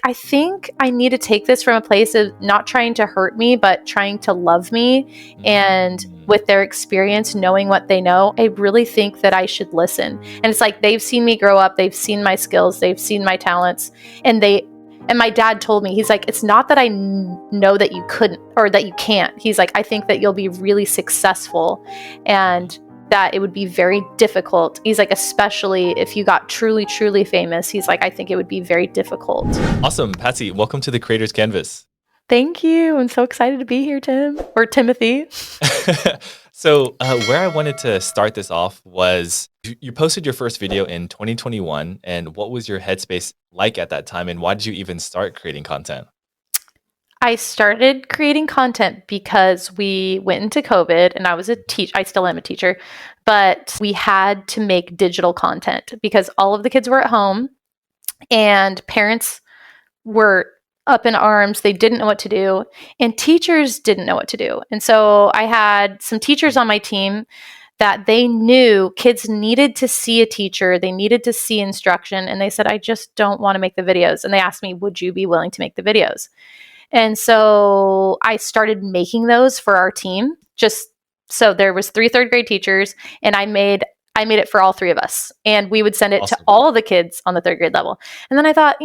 I think I need to take this from a place of not trying to hurt me, but trying to love me. And Mm. with their experience, knowing what they know, I really think that I should listen. And it's like they've seen me grow up, they've seen my skills, they've seen my talents, and my dad told me, he's like, it's not that I know that you couldn't or that you can't. He's like, I think that you'll be really successful and that it would be very difficult. He's like, especially if you got truly, truly famous. He's like, I think it would be very difficult. Awesome. Patsy, welcome to the Creator's Canvas. Thank you. I'm so excited to be here, Tim, or Timothy. So where I wanted to start this off was you posted your first video in 2021. And what was your headspace like at that time? And why did you even start creating content? I started creating content because we went into COVID and I was a teacher. I still am a teacher, but we had to make digital content because all of the kids were at home and parents were up in arms. They didn't know what to do, and teachers didn't know what to do. And so I had some teachers on my team that they knew kids needed to see a teacher, they needed to see instruction, and they said, I just don't want to make the videos. And they asked me, would you be willing to make the videos? And so I started making those for our team. Just so there was 3 third grade teachers, and I made it for all 3 of us, and we would send it to Awesome. all the kids on the 3rd grade level. And then I thought,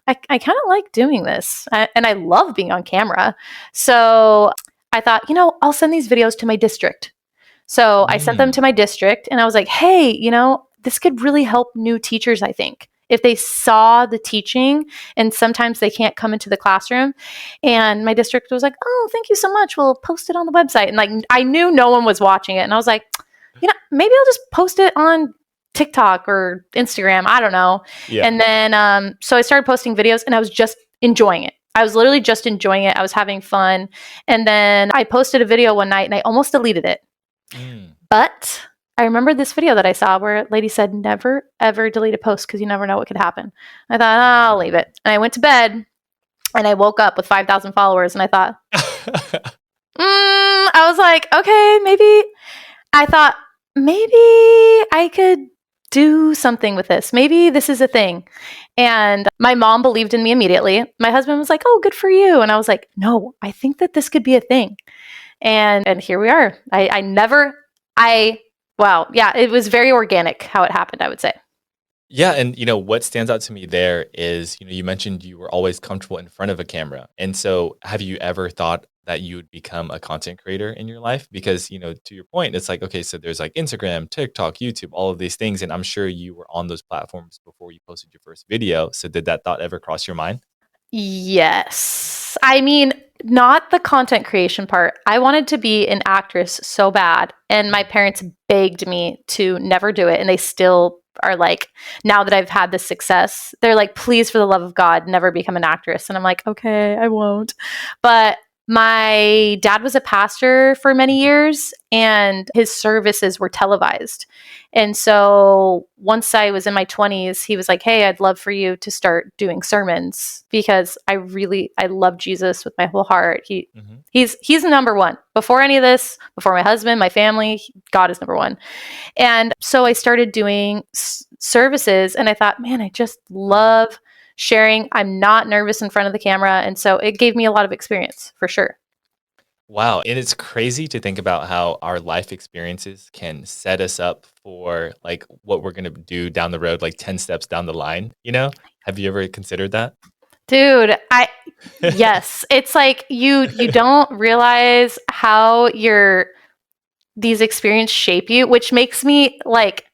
I kind of like doing this, and I love being on camera. So I thought, I'll send these videos to my district. So I sent them to my district, and I was like, hey, this could really help new teachers, I think, if they saw the teaching, and sometimes they can't come into the classroom. And my district was like, oh, thank you so much. We'll post it on the website. And like, I knew no one was watching it. And I was like, maybe I'll just post it on TikTok or Instagram. I don't know. Yeah. And then, so I started posting videos, and I was just enjoying it. I was literally just enjoying it. I was having fun. And then I posted a video one night and I almost deleted it. But I remember this video that I saw where a lady said, never, ever delete a post because you never know what could happen. I thought, I'll leave it. And I went to bed and I woke up with 5,000 followers, and I thought, I was like, okay, maybe I could do something with this. Maybe this is a thing. And my mom believed in me immediately. My husband was like, oh, good for you. And I was like, no, I think that this could be a thing. And here we are. Wow. Yeah, it was very organic how it happened, I would say. Yeah. And, what stands out to me there is, you mentioned you were always comfortable in front of a camera. And so have you ever thought that you would become a content creator in your life? Because, to your point, it's like, okay, so there's like Instagram, TikTok, YouTube, all of these things. And I'm sure you were on those platforms before you posted your first video. So did that thought ever cross your mind? Yes. I mean, not the content creation part. I wanted to be an actress so bad. And my parents begged me to never do it. And they still are like, now that I've had this success, they're like, please, for the love of God, never become an actress. And I'm like, okay, I won't. But my dad was a pastor for many years, and his services were televised. And so once I was in my 20s, he was like, hey, I'd love for you to start doing sermons because I love Jesus with my whole heart. He's number one. Before any of this, before my husband, my family, God is number one. And so I started doing services, and I thought, man, I just love sharing. I'm not nervous in front of the camera. And so it gave me a lot of experience for sure. Wow. And it's crazy to think about how our life experiences can set us up for like what we're going to do down the road, like 10 steps down the line, Have you ever considered that? Dude, yes. It's like you don't realize how these experiences shape you, which makes me like,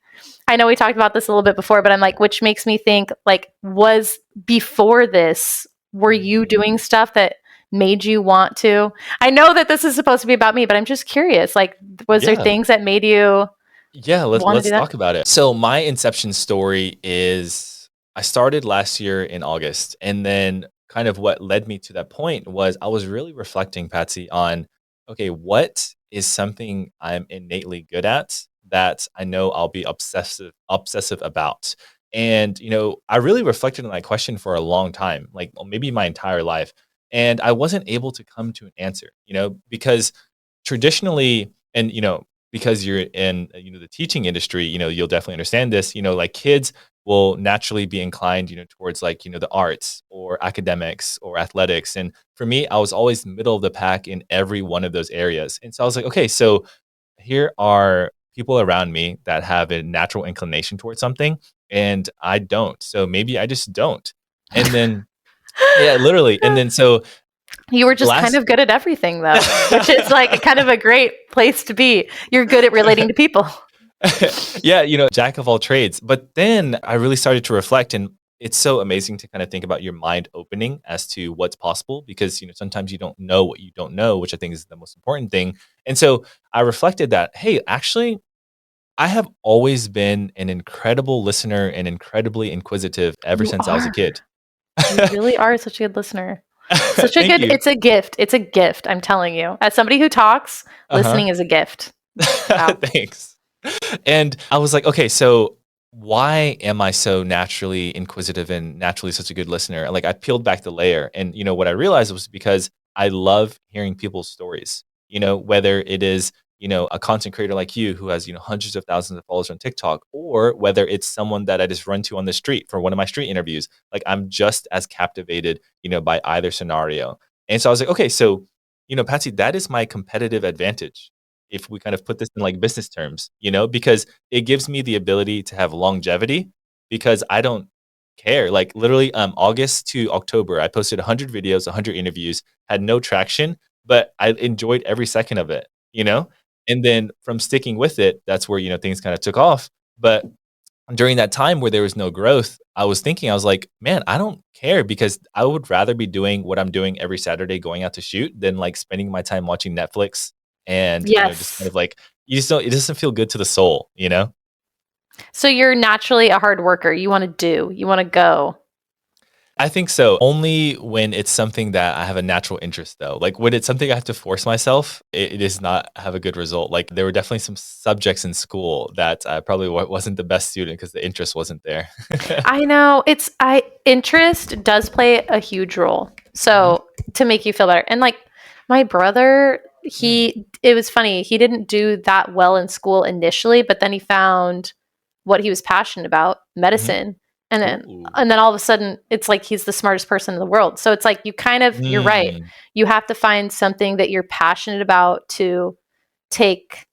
I know we talked about this a little bit before, but I'm like, which makes me think like, was before this, were you doing stuff that made you want to? I know that this is supposed to be about me, but I'm just curious. Like, was there Yeah. things that made you Yeah, want to let's do that? talk about it. So my inception story is I started last year in August, and then kind of what led me to that point was I was really reflecting, Patsy, on okay, what is something I'm innately good at that I know I'll be obsessive about. And I really reflected on that question for a long time, like maybe my entire life, and I wasn't able to come to an answer, because traditionally, and because you're in the teaching industry, you'll definitely understand this, like kids will naturally be inclined, towards like, the arts or academics or athletics. And for me, I was always middle of the pack in every one of those areas. And so I was like, okay, so here are people around me that have a natural inclination towards something and I don't. So maybe I just don't. And then, yeah, literally. And then so You were the just kind last of good at everything, though, which is like a kind of a great place to be. You're good at relating to people. yeah, jack of all trades. But then I really started to reflect, and it's so amazing to kind of think about your mind opening as to what's possible because, sometimes you don't know what you don't know, which I think is the most important thing. And so I reflected that, hey, actually, I have always been an incredible listener and incredibly inquisitive ever You since I was a are. kid. You really are such a good listener. Such a Thank good, you. it's a gift. It's a gift, I'm telling you. As somebody who talks, Uh-huh. listening is a gift. Wow. Thanks. And I was like, okay, so why am I so naturally inquisitive and naturally such a good listener? Like I peeled back the layer and what I realized was because I love hearing people's stories. Whether it is, a content creator like you who has, hundreds of thousands of followers on TikTok, or whether it's someone that I just run to on the street for one of my street interviews. Like I'm just as captivated, by either scenario. And so I was like, okay, so, Patsy, that is my competitive advantage if we kind of put this in like business terms, because it gives me the ability to have longevity because I don't care. Like literally August to October, I posted 100 videos, 100 interviews, had no traction, but I enjoyed every second of it. And then from sticking with it, that's where, things kind of took off. But during that time where there was no growth, I was thinking, I was like, man, I don't care because I would rather be doing what I'm doing every Saturday going out to shoot than like spending my time watching Netflix and, just kind Yes. of like, it doesn't feel good to the soul? So you're naturally a hard worker. You want to do, you want to go. I think so. Only when it's something that I have a natural interest though. Like when it's something I have to force myself, it does not have a good result. Like there were definitely some subjects in school that I probably wasn't the best student because the interest wasn't there. I know interest does play a huge role. Mhm. So to make you feel better. And like my brother, Mm. it was funny. He didn't do that well in school initially, but then he found what he was passionate about, Mhm. medicine. And then Ooh. and then all of a sudden it's like he's the smartest person in the world. So it's like you're right. Mm. You have to find something that you're passionate about to take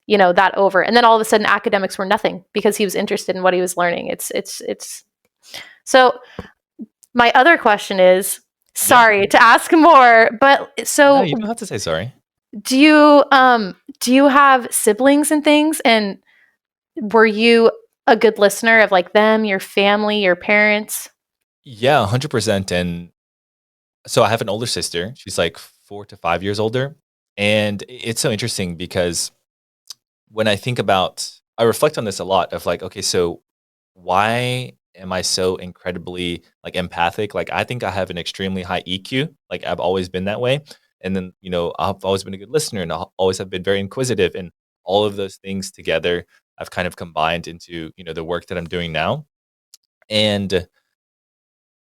that over, and then all of a sudden academics were nothing because he was interested in what he was learning. It's so my other question is, Yeah. sorry to ask more, but No, so you don't have to say sorry. do you have siblings and things, and were you a good listener of like them, your family, your parents? Yeah, 100%. And so I have an older sister. She's like 4 to 5 years older. And it's so interesting because when I reflect on this a lot of like, okay, so why am I so incredibly like empathic? Like I think I have an extremely high EQ. Like I've always been that way. And then, I've always been a good listener and I always have been very inquisitive and all of those things together I've kind of combined into, the work that I'm doing now. And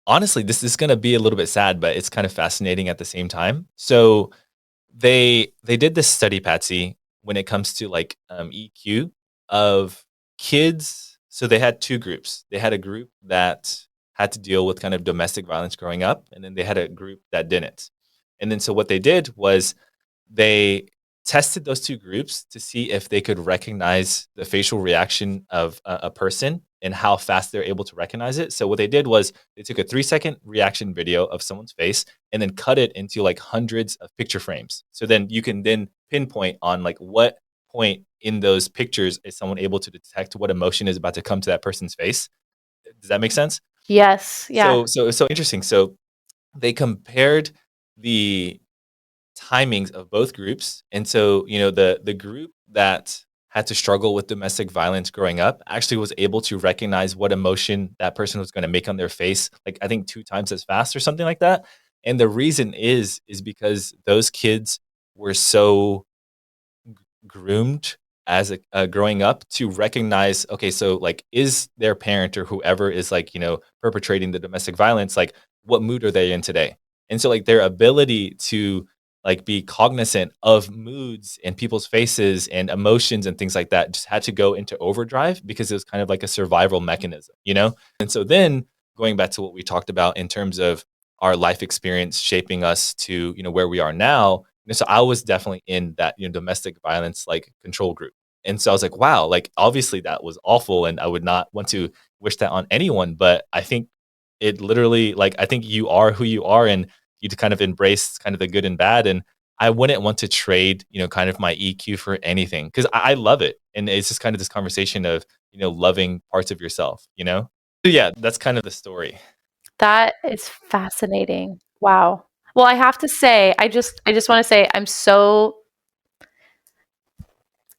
honestly, this is going to be a little bit sad, but it's kind of fascinating at the same time. So they did this study, Patsy, when it comes to like EQ of kids. So they had two groups. They had a group that had to deal with kind of domestic violence growing up, and then they had a group that didn't. And then so what they did was they tested those two groups to see if they could recognize the facial reaction of a person and how fast they're able to recognize it. So what they did was they took a 3-second reaction video of someone's face and then cut it into like hundreds of picture frames. So then you can then pinpoint on like what point in those pictures is someone able to detect what emotion is about to come to that person's face. Does that make sense? Yes, yeah. So it's so interesting. So they compared the timings of both groups. And so, the group that had to struggle with domestic violence growing up actually was able to recognize what emotion that person was going to make on their face, like I think 2 times as fast or something like that. And the reason is because those kids were so groomed as growing up to recognize, okay, so like is their parent or whoever is like, perpetrating the domestic violence, like what mood are they in today? And so like their ability to like be cognizant of moods and people's faces and emotions and things like that just had to go into overdrive because it was kind of like a survival mechanism, you know? And so then going back to what we talked about in terms of our life experience shaping us to, where we are now. So I was definitely in that, domestic violence like control group. And so I was like, wow, like obviously that was awful and I would not want to wish that on anyone. But I think it literally, like, I think you are who you are and you to kind of embrace kind of the good and bad. And I wouldn't want to trade, kind of my EQ for anything because I love it. And it's just kind of this conversation of, loving parts of yourself, So yeah, that's kind of the story. That is fascinating. Wow. Well, I have to say, I just want to say I'm so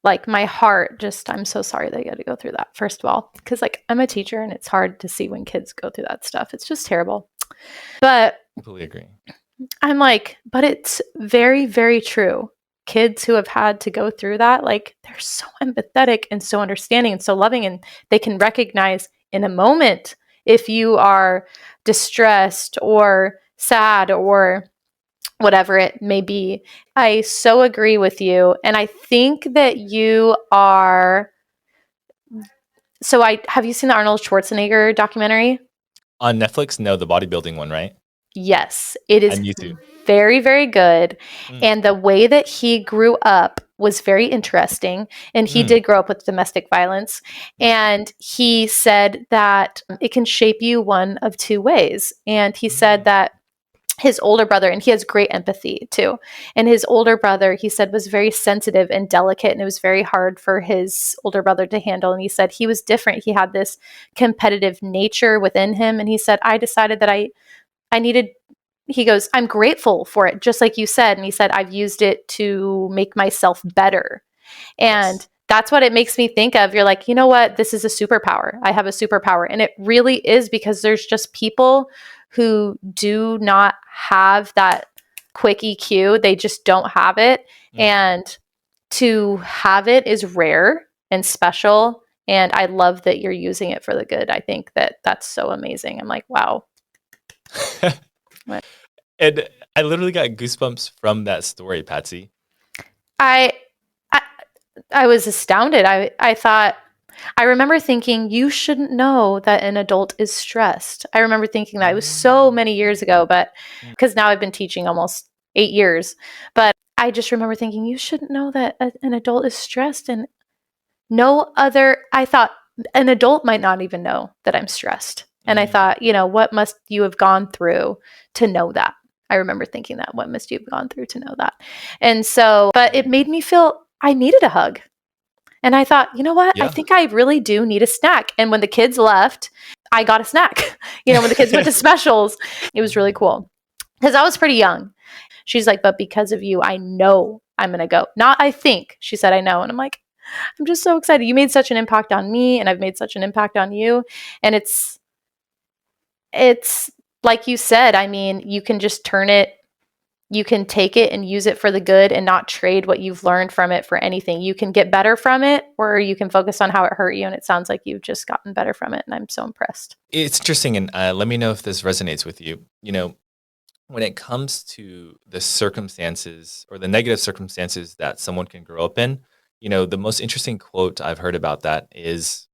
like my heart just I'm so sorry that you had to go through that first of all because like I'm a teacher and it's hard to see when kids go through that stuff. It's just terrible. But Completely agree. I'm like, but it's very, very true. Kids who have had to go through that, like, they're so empathetic and so understanding and so loving, and they can recognize in a moment if you are distressed or sad or whatever it may be. I so agree with you. And I think that you are. So, I have you seen the Arnold Schwarzenegger documentary? On Netflix, no, the bodybuilding one, right? Yes, it is On YouTube. very, very good. Mm, And the way that he grew up was very interesting. And he mm, did grow up with domestic violence. And he said that it can shape you one of two ways. And he said mm. that his older brother, and he has great empathy too. And his older brother, he said, was very sensitive and delicate. And it was very hard for his older brother to handle. And he said he was different. He had this competitive nature within him. And he said, I decided that I needed, he goes, I'm grateful for it, just like you said. And he said, I've used it to make myself better. And Yes. that's what it makes me think of. You're like, you know what? This is a superpower. I have a superpower. And it really is because there's just people who do not have that quick EQ. They just don't have it. Mm. And to have it is rare and special. And I love that you're using it for the good. I think that that's so amazing. I'm like, wow. And I literally got goosebumps from that story, Patsy. I, I I was astounded. I thought I remember thinking you shouldn't know that an adult is stressed. I remember thinking that it was so Mm, many years ago, but mm, because now I've been teaching almost 8 years, but I just remember thinking you shouldn't know that an adult is stressed and no other. I thought an adult might not even know that I'm stressed. And I mm, thought, what must you have gone through to know that? I remember thinking that. What must you have gone through to know that? And so, but it mm. made me feel I needed a hug. And I thought, you know what? I Yeah. think I really do need a snack. And when the kids left, I got a snack. When the kids went to specials, it was really Mm, cool because I was pretty young. She's like, but because of you, I know I'm going to go. Not I think. She said, I know. And I'm like, I'm just so excited. You made such an impact on me and I've made such an impact on you. And it's like you said, I mean, you can just turn it, you can take it and use it for the good and not trade what you've learned from it for anything. You can get better from it or you can focus on how it hurt you. And it sounds like you've just gotten better from it. And I'm so impressed. It's interesting, and let me know if this resonates with you. When it comes to the circumstances or the negative circumstances that someone can grow up in, the most interesting quote I've heard about that is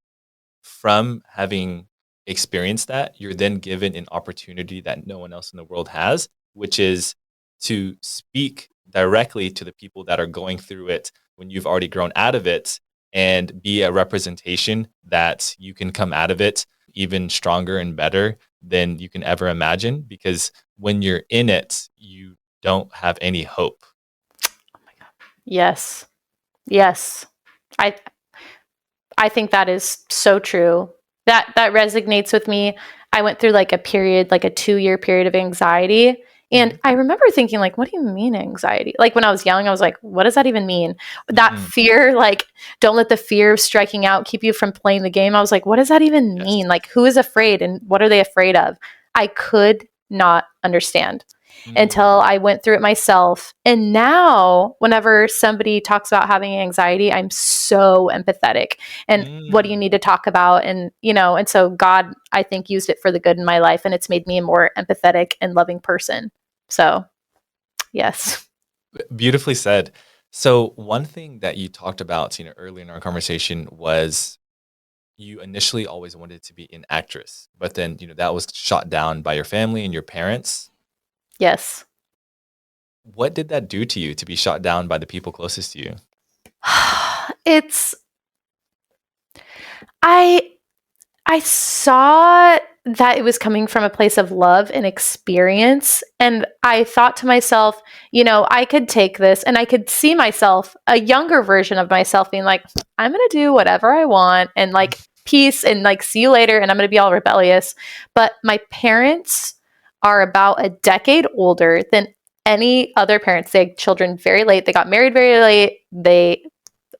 from having experienced that, you're then given an opportunity that no one else in the world has, which is to speak directly to the people that are going through it when you've already grown out of it and be a representation that you can come out of it even stronger and better than you can ever imagine. Because when you're in it, you don't have any hope. Yes. Yes. I I think that is so true. That resonates with me. I went through like a period, like a 2-year period of anxiety. And Mhm. I remember thinking, like, what do you mean anxiety? Like when I was young, I was like, what does that even mean? That Mhm. fear, like, don't let the fear of striking out keep you from playing the game. I was like, what does that even Yes. mean? Like, who is afraid and what are they afraid of? I could not understand Mm. until I went through it myself. And now, whenever somebody talks about having anxiety, I'm so empathetic. And what do you Mm. need to talk about? And so God, I think, used it for the good in my life. And it's made me a more empathetic and loving person. So, yes. Beautifully said. So one thing that you talked about, early in our conversation was you initially always wanted to be an actress, but then, that was shot down by your family and your parents. Yes. What did that do to you to be shot down by the people closest to you? It's I I saw that it was coming from a place of love and experience. And I thought to myself, I could take this and I could see myself, a younger version of myself, being like, I'm going to do whatever I want and like peace and like see you later. And I'm going to be all rebellious. But my parents are about a decade older than any other parents. They had children very late. They got married very late. They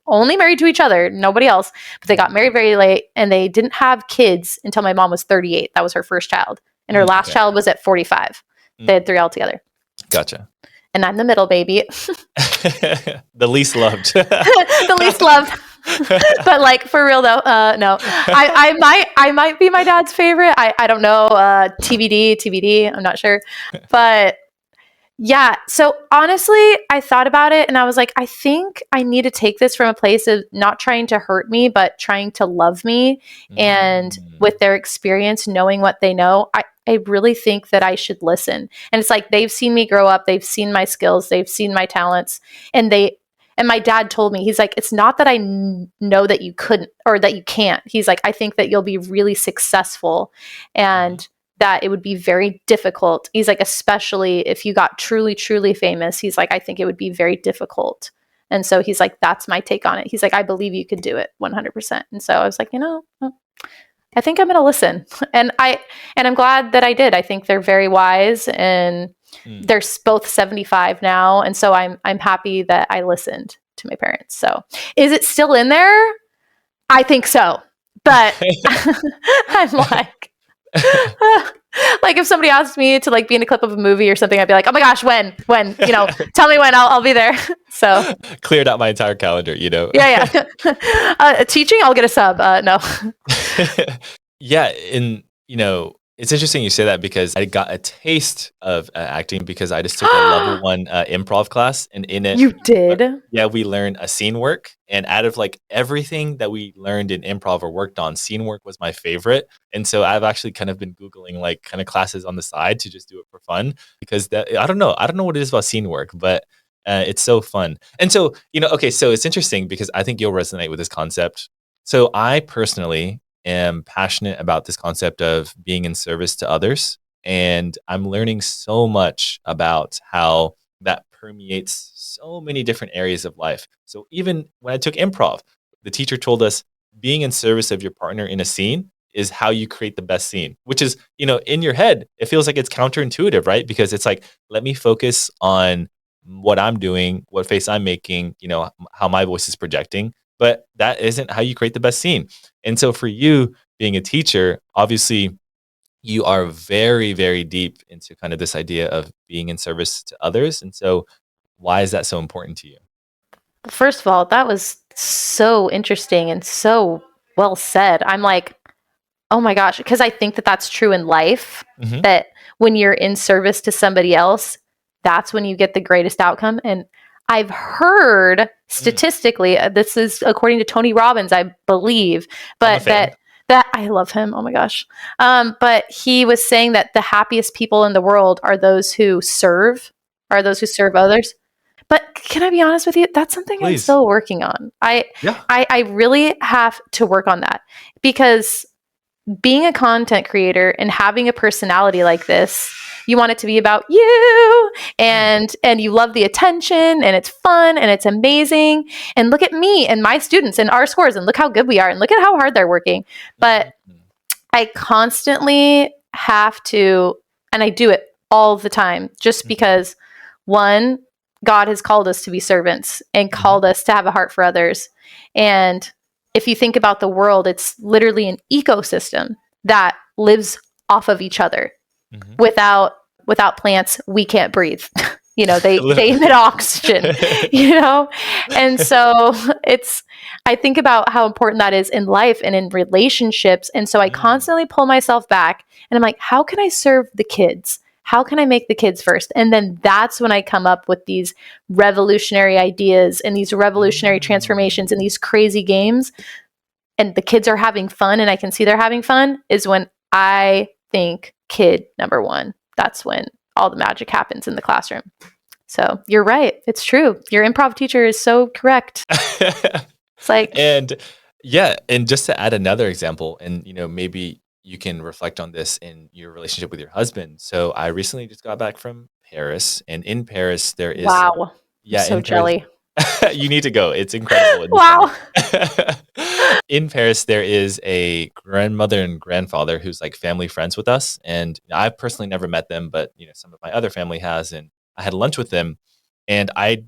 only married to each other, nobody else. But they got married very late and they didn't have kids until my mom was 38. That was her first child. And her last Okay. child was at 45. They had 3 altogether. Gotcha. And I'm the middle baby. The least loved. The least loved. But like for real though, no. I might be my dad's favorite. I don't know. TBD. I'm not sure. But yeah. So honestly, I thought about it and I was like, I think I need to take this from a place of not trying to hurt me, but trying to love me. And with their experience, knowing what they know, I really think that I should listen. And it's like they've seen me grow up, they've seen my skills, they've seen my talents, and my dad told me, he's like, it's not that I know that you couldn't or that you can't. He's like, I think that you'll be really successful and that it would be very difficult. He's like, especially if you got truly, truly famous, he's like, I think it would be very difficult. And so he's like, that's my take on it. He's like, I believe you could do it 100%. And so I was like, I think I'm going to listen. And I'm glad that I did. I think they're very wise and they're both 75 now. And so I'm happy that I listened to my parents. So is it still in there? I think so. But I'm like, like if somebody asked me to like be in a clip of a movie or something, I'd be like, oh my gosh, when, tell me when, I'll be there. So cleared out my entire calendar, Yeah. Teaching, I'll get a sub. No. Yeah. And, it's interesting you say that because I got a taste of acting because I just took a level 1 improv class, and in it, You did? we learned a scene work. And out of like everything that we learned in improv or worked on, scene work was my favorite. And so I've actually kind of been Googling like kind of classes on the side to just do it for fun because I don't know what it is about scene work, but it's so fun. And so, okay, so it's interesting because I think you'll resonate with this concept. So I personally am passionate about this concept of being in service to others. And I'm learning so much about how that permeates so many different areas of life. So even when I took improv, the teacher told us being in service of your partner in a scene is how you create the best scene, which is, in your head, it feels like it's counterintuitive, right? Because it's like, let me focus on what I'm doing, what face I'm making, how my voice is projecting. But that isn't how you create the best scene. And so for you being a teacher, obviously you are very, very deep into kind of this idea of being in service to others. And so why is that so important to you? First of all, that was so interesting and so well said. I'm like, oh my gosh, because I think that that's true in life, that when you're in service to somebody else, that's when you get the greatest outcome. And I've heard statistically, this is according to Tony Robbins, I believe, but that I love him. Oh my gosh. But he was saying that the happiest people in the world are those who serve others. But can I be honest with you? That's something I'm still working on. I really have to work on that because being a content creator and having a personality like this, you want it to be about you and you love the attention and it's fun and it's amazing. And look at me and my students and our scores and look how good we are and look at how hard they're working. But I constantly have to, and I do it all the time just because one, God has called us to be servants and called us to have a heart for others. And if you think about the world, it's literally an ecosystem that lives off of each other. Without plants, we can't breathe. They emit oxygen, And so I think about how important that is in life and in relationships. And so I constantly pull myself back and I'm like, how can I serve the kids? how can I make the kids first? And then that's when I come up with these revolutionary ideas and these revolutionary transformations and Mm. these crazy games. And the kids are having fun and I can see they're having fun is when I think kid number one. That's when all the magic happens in the classroom. So you're right. It's true. Your improv teacher is so correct. It's like, And yeah, and just to add another example, and maybe you can reflect on this in your relationship with your husband. So I recently just got back from Paris, and in Paris there is wow. I'm yeah, so in Paris jelly. you need to go. It's incredible in the Wow. summer. In Paris there is a grandmother and grandfather who's like family friends with us, and I've personally never met them, but some of my other family has, and I had lunch with them. And I've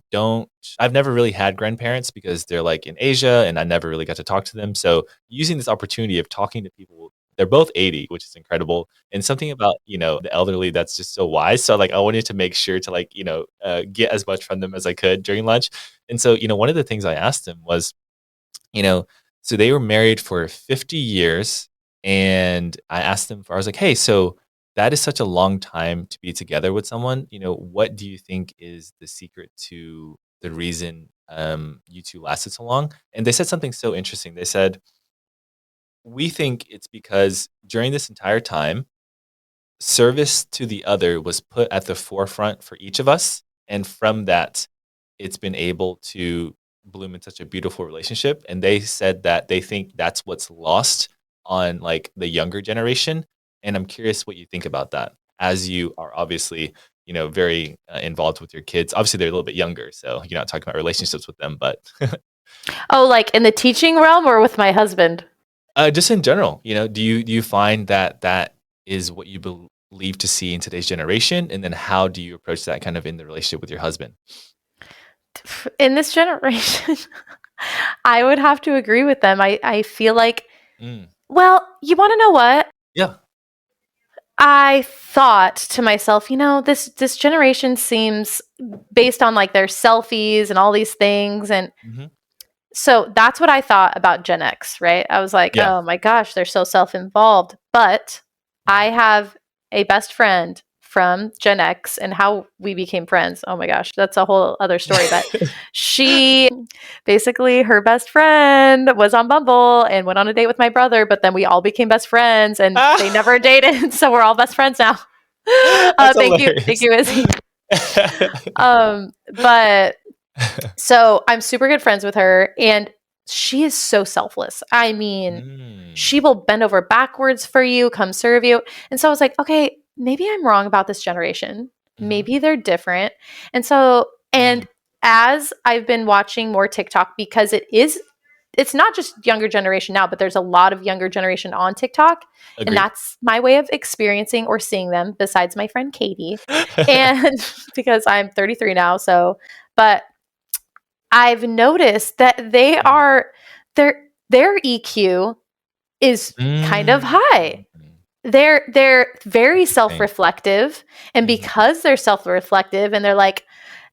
never really had grandparents because they're like in Asia and I never really got to talk to them. So using this opportunity of talking to people, they're both 80, which is incredible. And something about, the elderly that's just so wise. So like I wanted to make sure to like, get as much from them as I could during lunch. And so, one of the things I asked them was, you know, so they were married for 50 years. And I was like, hey, so that is such a long time to be together with someone. What do you think is the secret to the reason you two lasted so long? And they said something so interesting. They said, we think it's because during this entire time, service to the other was put at the forefront for each of us. And from that, it's been able to bloom in such a beautiful relationship. And they said that they think that's what's lost on like the younger generation. And I'm curious what you think about that as you are obviously, very involved with your kids. Obviously, they're a little bit younger. So you're not talking about relationships with them, but Oh, like in the teaching realm or with my husband? just in general, do you find that that is what you believe to see in today's generation? And then how do you approach that kind of in the relationship with your husband? In this generation, I would have to agree with them. I feel like, Mm. well, you want to know what? Yeah. I thought to myself, this generation seems based on like their selfies and all these things. And Hmm. so that's what I thought about Gen X, right? I was like, Yeah. oh my gosh, they're so self involved. But I Mhm. have a best friend from Gen X and how we became friends. Oh my gosh, that's a whole other story. But she basically, her best friend was on Bumble and went on a date with my brother, but then we all became best friends and they never dated. So we're all best friends now. That's Thank you. Thank hilarious. you, Izzy. But so I'm super good friends with her, and she is so selfless. I mean, she Mm. will bend over backwards for you, come serve you. And so I was like, okay, maybe I'm wrong about this generation. Mhm. Maybe they're different. And so, Mm. and as I've been watching more TikTok, because it's not just younger generation now, but there's a lot of younger generation on TikTok. And Agreed. that's my way of experiencing or seeing them, besides my friend Katie. And because I'm 33 now. So, but I've noticed that Mhm. their EQ is kind of Mm. high. They're very Interesting. self-reflective, and Mhm. because they're self-reflective and they're like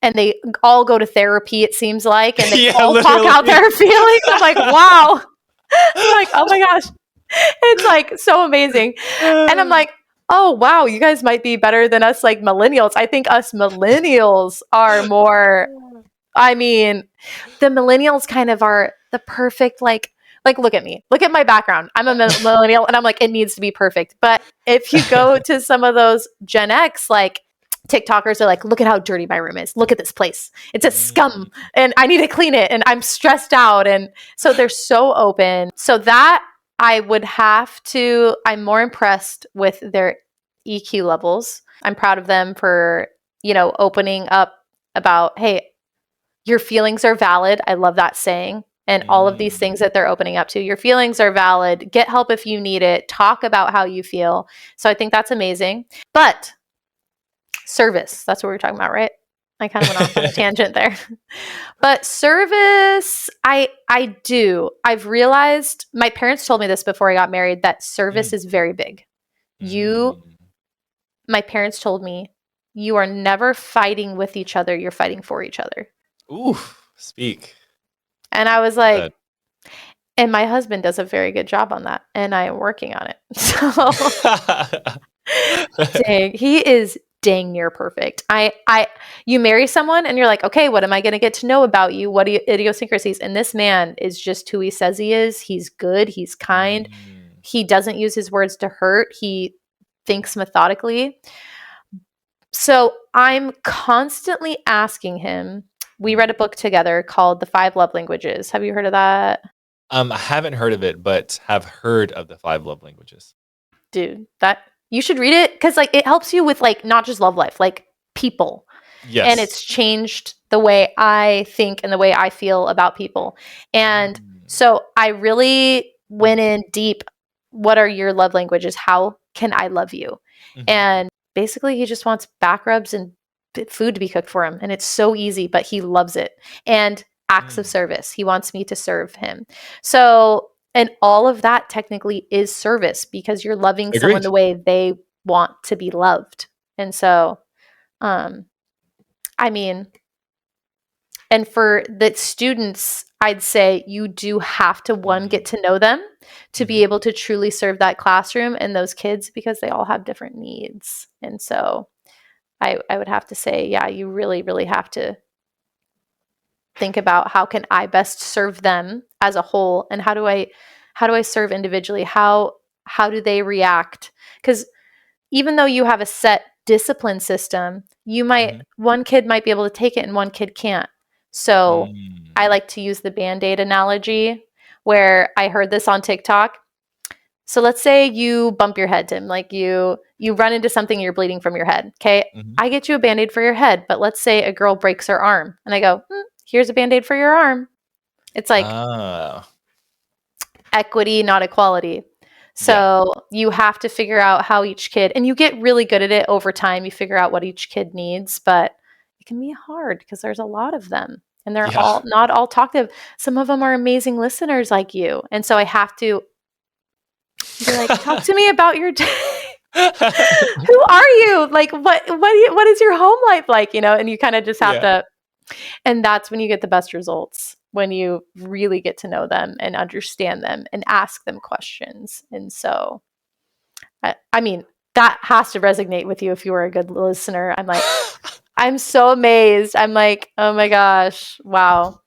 and they all go to therapy, it seems like, and they Yeah, all talk out literally. their feelings. I'm like, wow. I'm like, oh my gosh. It's like so amazing. And I'm like, oh wow, you guys might be better than us like millennials. I think us millennials are more, I mean, the millennials kind of are the perfect like look at me. Look at my background. I'm a millennial and I'm like it needs to be perfect. But if you go to some of those Gen X like TikTokers are like, look at how dirty my room is. Look at this place. It's a scum Mm. and I need to clean it and I'm stressed out. And so they're so open. So that I'm more impressed with their EQ levels. I'm proud of them for, opening up about, hey, your feelings are valid. I love that saying. And all of these Mm. things that they're opening up to. Your feelings are valid. Get help if you need it. Talk about how you feel. So I think that's amazing. But service, that's what we were talking about, right? I kind of went off on a tangent there. But service, I do. I've realized my parents told me this before I got married that service Mm. is very big. You Mm. My parents told me you are never fighting with each other, you're fighting for each other. Ooh, speak. And I Speak was well like, said. and my husband does a very good job on that, and I am working on it. So, dang, he is dang near perfect. You marry someone and you're like, okay, what am I going to get to know about you? What are idiosyncrasies? And this man is just who he says he is. He's good. He's kind. Mm. He doesn't use his words to hurt. He thinks methodically. So I'm constantly asking him. We read a book together called The Five Love Languages. Have you heard of that? I haven't heard of it, but have heard of the five love languages. Dude, that you should read it because like it helps you with like not just love life, like people. And Yes. it's changed the way I think and the way I feel about people. And Mm. so I really went in deep. What are your love languages? How can I love you? Mhm. And basically, he just wants back rubs and food to be cooked for him. And it's so easy, but he loves it. And acts of Mm. service. He wants me to serve him. So, and all of that technically is service because you're loving someone Agreed. the way they want to be loved. And so, um, I mean, and for the students, I'd say you do have to one Mm. get to know them to be Mhm. able to truly serve that classroom and those kids because they all have different needs. And so I would have to say, yeah, you really, really have to think about how can I best serve them as a whole and how do I serve individually? How do they react? Because even though you have a set discipline system, Mhm. one kid might be able to take it and one kid can't. So Mm. I like to use the band-aid analogy where I heard this on TikTok. So let's say you bump your head, Tim, like you run into something and you're bleeding from your head. Okay. Mhm. I get you a band-aid for your head, but let's say a girl breaks her arm and I go, here's a band-aid for your arm. It's like Ah. equity, not equality. Yeah. So you have to figure out how each kid, and you get really good at it over time. You figure out what each kid needs, but it can be hard because there's a lot of them and they're Yeah. all not all talkative. Some of them are amazing listeners like you. And so I have to be like, talk to me about your day. Who are you? Like what is your home life like? And you kind of just have Yeah. to, and that's when you get the best results, when you really get to know them and understand them and ask them questions. And so, I mean, that has to resonate with you if you were a good listener. I'm like, I'm so amazed. I'm like, oh my gosh, wow.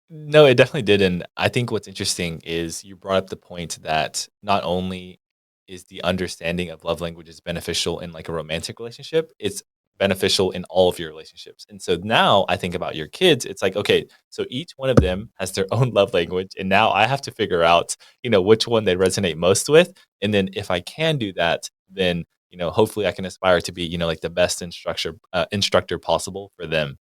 No, it definitely did. And I think what's interesting is you brought up the point that not only is the understanding of love languages beneficial in like a romantic relationship, it's beneficial in all of your relationships. And so now I think about your kids, it's like, okay, so each one of them has their own love language. And now I have to figure out, which one they resonate most with. And then if I can do that, then, hopefully I can aspire to be, like the best instructor possible for them.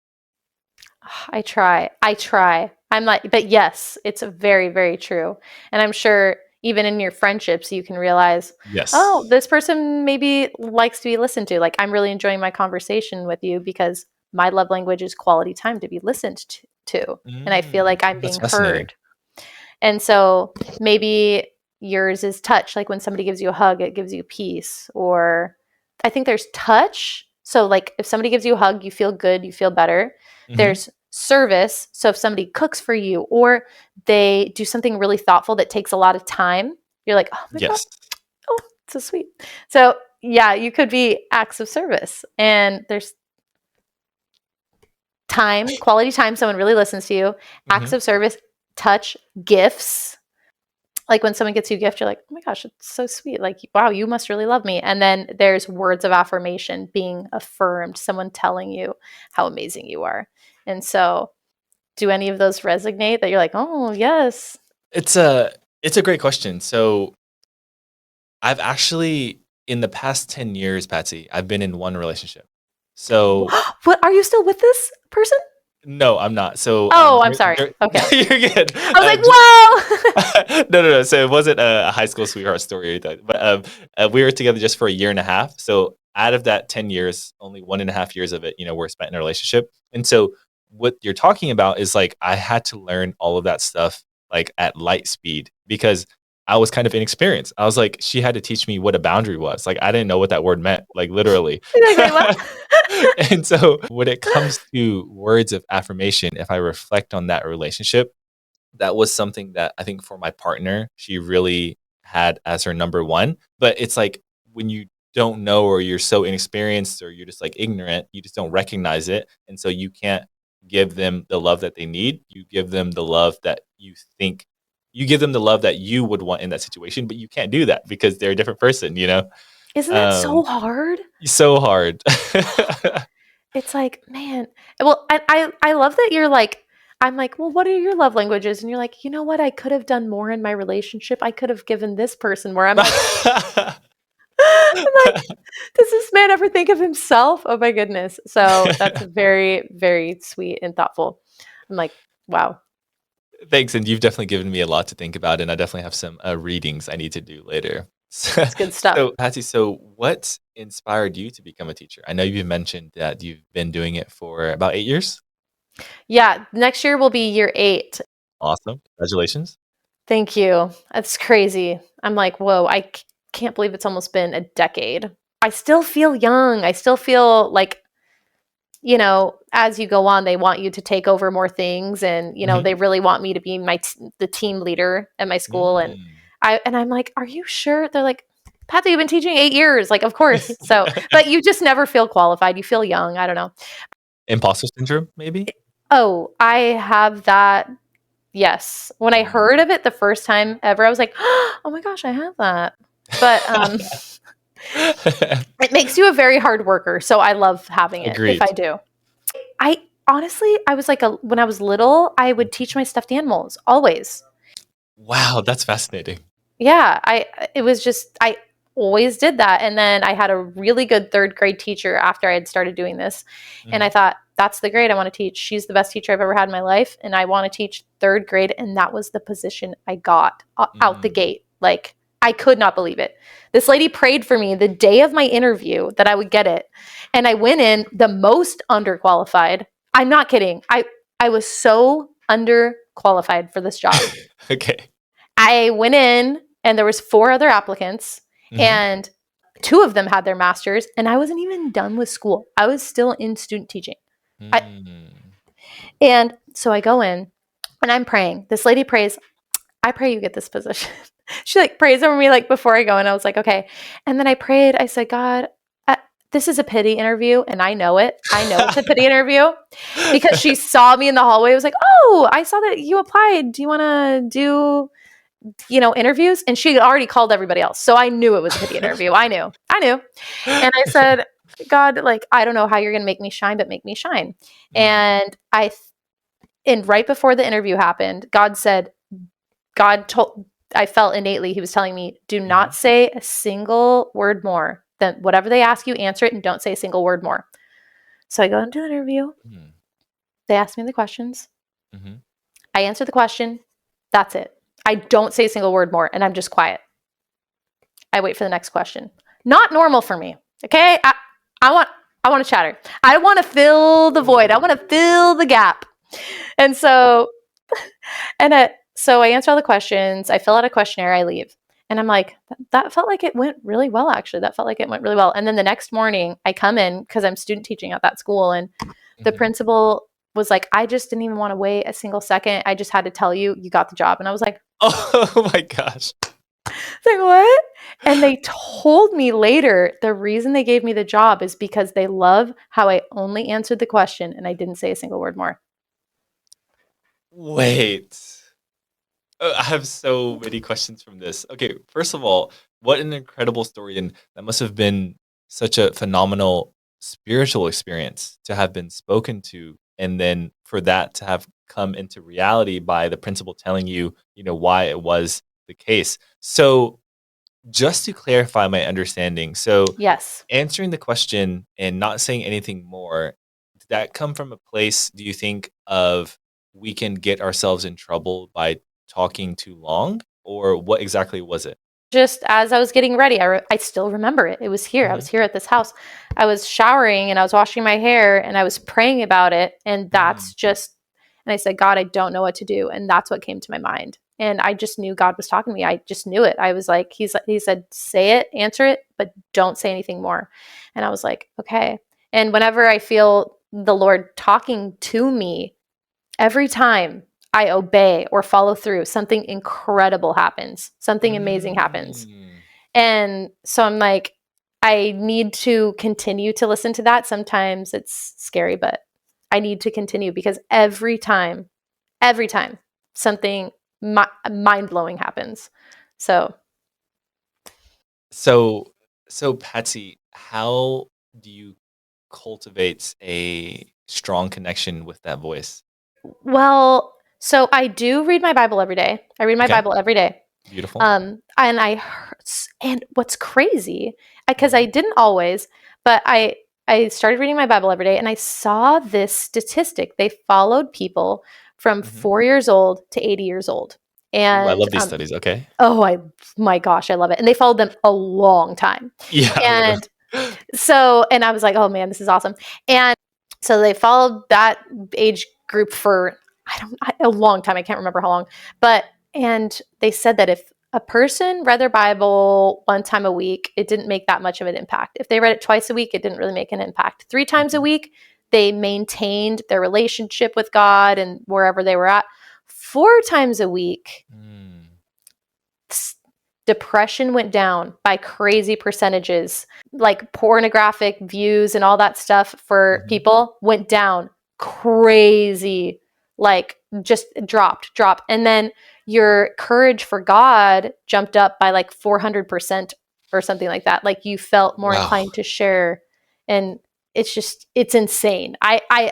I try. I try. I'm like, but yes, it's a very, very true. And I'm sure even in your friendships, you can realize, oh, Yes. this person maybe likes to be listened to. Like, I'm really enjoying my conversation with you because my love language is quality time to be listened to. And I feel like I'm That's being fascinating. heard. And so maybe yours is touch. Like when somebody gives you a hug, it gives you peace. Or I think there's touch. So, like if somebody gives you a hug, you feel good, you feel better. Mhm. There's service. So, if somebody cooks for you or they do something really thoughtful that takes a lot of time, you're like, oh my God, Yes. oh, so sweet. So, yeah, you could be acts of service. And there's time, quality time, someone really listens to you, acts Mhm. of service, touch, gifts. Like when someone gets you a gift, you're like, oh my gosh, it's so sweet. Like, wow, you must really love me. And then there's words of affirmation, being affirmed, someone telling you how amazing you are. And so, do any of those resonate that you're like, oh, yes? It's a great question. So, I've actually in the past 10 years, Patsy, I've been in one relationship. So, What, are you still with this person? no, I'm not. So, Oh, I'm sorry. Okay. you're good. I was like, Just whoa. no, no, no. So it wasn't a high school sweetheart story or anything, but we were together just for a year and a half. So out of that 10 years, only 1.5 years of it, were spent in a relationship. And so what you're talking about is like I had to learn all of that stuff like at light speed because I was kind of inexperienced. I was like, she had to teach me what a boundary was. Like I didn't know what that word meant, like literally. You're like, wait, what? And so when it comes to words of affirmation, if I reflect on that relationship, that was something that I think for my partner, she really had as her number one. But it's like when you don't know, or you're so inexperienced, or you're just like ignorant, you just don't recognize it. And so you can't give them the love that they need. You give them the love that you give them the love that you would want in that situation, but you can't do that because they're a different person, you know? Isn't that so Um, hard? so hard. It's like, man. Well, I love that you're like, I'm like, well, what are your love languages? And you're like, you know what? I could have done more in my relationship. I could have given this person more. I'm like, I'm like, does this man ever think of himself? Oh my goodness. So that's very, very sweet and thoughtful. I'm like, wow, Thanks, and you've definitely given me a lot to think about, and I definitely have some readings I need to do later. it's good stuff. So, Patsy, so what inspired you to become a teacher? I know you mentioned that you've been doing it for about 8 years. Yeah, next year will be year 8. Awesome, congratulations. Thank you. That's crazy. I'm like, whoa, can't believe it's almost been a decade. I still feel young. I still feel like, as you go on, they want you to take over more things, and Hmm. they really want me to be the team leader at my school, and Mm. I'm like, are you sure? They're like, Patsy, you've been teaching 8 years. Like, of course. So, but you just never feel qualified. You feel young. I don't know. Imposter syndrome, maybe. Oh, I have that. Yes. When I Mm. heard of it the first time ever, I was like, oh my gosh, I have that. But it makes you a very hard worker. So I love having it if Agreed. I do. I honestly, I was like, when I was little, I would teach my stuffed animals always. Wow, that's fascinating. Yeah, it was just I always did that. And then I had a really good third grade teacher after I had started doing this. And I Hmm. thought, that's the grade I want to teach. She's the best teacher I've ever had in my life. And I want to teach third grade. And that was the position I got out the Mm. gate. Like, I could not believe it. This lady prayed for me the day of my interview that I would get it. And I went in the most underqualified. I'm not kidding. I was so underqualified for this job. Okay. I went in and there was 4 other applicants, Hmm. and 2 of them had their masters, and I wasn't even done with school. I was still in student teaching. I Mm. and so I go in and I'm praying. This lady prays, "I pray you get this position." She like prays over me like before I go, and I was like, "Okay." And then I prayed. I said, "God, this is a pity interview, and I know it. I know it's a pity interview." Because she saw me in the hallway. I was like, "Oh, I saw that you applied. Do you want to do interviews?" And she had already called everybody else. So I knew it was a pity interview. I knew. I knew. And I said, God, like, I don't know how you're going to make me shine, but make me shine. Mm. And right before the interview happened, God told, I felt innately, he was telling me, do not Mhm. say a single word more than whatever they ask you, answer it and don't say a single word more. So I go into the interview. Mm. They ask me the questions. Mhm. I answer the question. That's it. I don't say a single word more and I'm just quiet. I wait for the next question. Not normal for me. Okay? I want I want to chatter. I want to fill the void. I want to fill the gap. And so I answer all the questions. I fill out a questionnaire. I leave. And I'm like, that felt like it went really well, actually. That felt like it went really well. And then the next morning, I come in because I'm student teaching at that school. And the Mhm. principal was like, I just didn't even want to wait a single second. I just had to tell you, you got the job. And I was like, Oh my gosh. like, what? And they told me later the reason they gave me the job is because they love how I only answered the question and I didn't say a single word more. Wait. I have so many questions from this. Okay, first of all, what an incredible story, and that must have been such a phenomenal spiritual experience to have been spoken to, and then for that to have come into reality by the principal telling you, why it was the case. So, just to clarify my understanding, so Yes. answering the question and not saying anything more, did that come from a place, do you think, of we can get ourselves in trouble by talking too long? Or what exactly was it? Just as I was getting ready, I still remember it. It was here. I was Mhm. here at this house. I was showering and I was washing my hair and I was praying about it. Mm. And I said, God, I don't know what to do. And that's what came to my mind. And I just knew God was talking to me. I just knew it. I was like, he said, say it, answer it, but don't say anything more. And I was like, okay. And whenever I feel the Lord talking to me, every time I obey or follow through, something incredible happens. Something amazing happens. Mm. And so I'm like, I need to continue to listen to that. Sometimes it's scary, but I need to continue because every time something mind blowing happens. So, So, so Patsy, how do you cultivate a strong connection with that voice? well, so I do read my Bible every day. I read my Okay, Bible every day. beautiful. And and what's crazy, because I Mhm, didn't always, but I started reading my Bible every day, and I saw this statistic. They followed people from mhm. 4 years old to 80 years old, Ooh, I and love these studies. Okay. oh, my gosh, I love it. And they followed them a long time, Yeah, literally. and so, and I was like, oh man, this is awesome. And so they followed that age group for a long time. I can't remember how long, but and they said that if a person read their Bible one time a week, it didn't make that much of an impact. If they read it twice a week, it didn't really make an impact. Three times a Mhm. week, they maintained their relationship with God and wherever they were at. Four times a week, Mm. depression went down by crazy percentages. Like pornographic views and all that stuff for Mhm. people went down crazy. Like just dropped. And then your courage for God jumped up by like 400% or something like that. Like you felt more Wow. inclined to share. And it's insane. I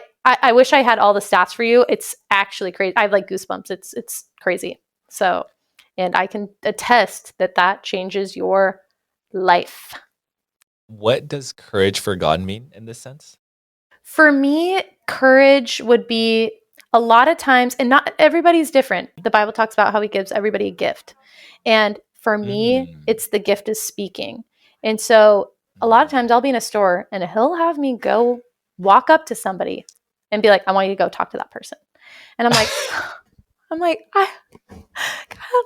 wish I had all the stats for you. It's actually crazy. I have like goosebumps. It's crazy. So, and I can attest that that changes your life. What does courage for God mean in this sense? For me, courage would be a lot of times, and not everybody's different. The Bible talks about how he gives everybody a gift. And for me, Mm. it's the gift of speaking. And so a lot of Mm. times I'll be in a store and he'll have me go walk up to somebody and be like, I want you to go talk to that person. And I don't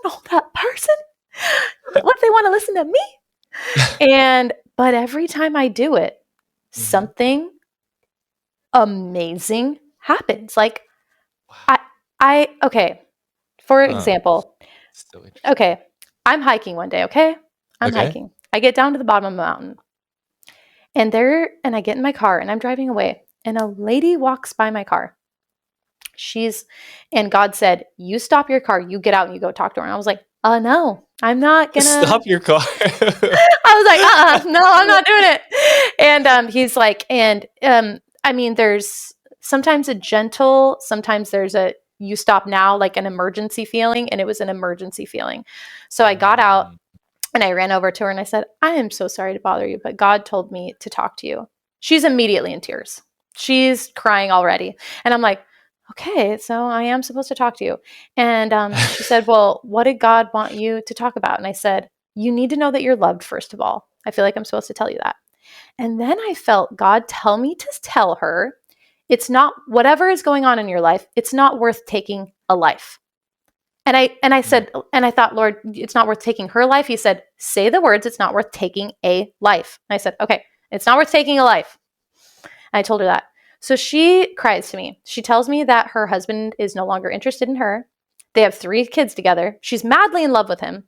know that person. What if they want to listen to me? But every time I do it, Mhm. something amazing happens. Like I Wow. okay, for Huh. example, So interesting. okay, I'm hiking one day, okay? I'm Okay. hiking. I get down to the bottom of the mountain and I get in my car and I'm driving away and a lady walks by my car. She's and God said, "You stop your car, you get out and you go talk to her." And I was like, no, I'm not gonna." Stop your car. I was like, no, I'm not doing it. And he's like, I mean, there's sometimes a gentle, sometimes there's a you stop now, like an emergency feeling, and it was an emergency feeling. So I got out Mm. and I ran over to her and I said, I am so sorry to bother you, but God told me to talk to you. She's immediately in tears. She's crying already. And I'm like, okay, so I am supposed to talk to you. And she said, well, what did God want you to talk about? And I said, you need to know that you're loved, first of all. I feel like I'm supposed to tell you that. And then I felt God tell me to tell her it's not whatever is going on in your life, it's not worth taking a life. And I Mm. said, and I thought, Lord, it's not worth taking her life. He said, say the words, it's not worth taking a life. And I said, okay, it's not worth taking a life. And I told her that. So she cries to me. She tells me that her husband is no longer interested in her. They have 3 kids together. She's madly in love with him.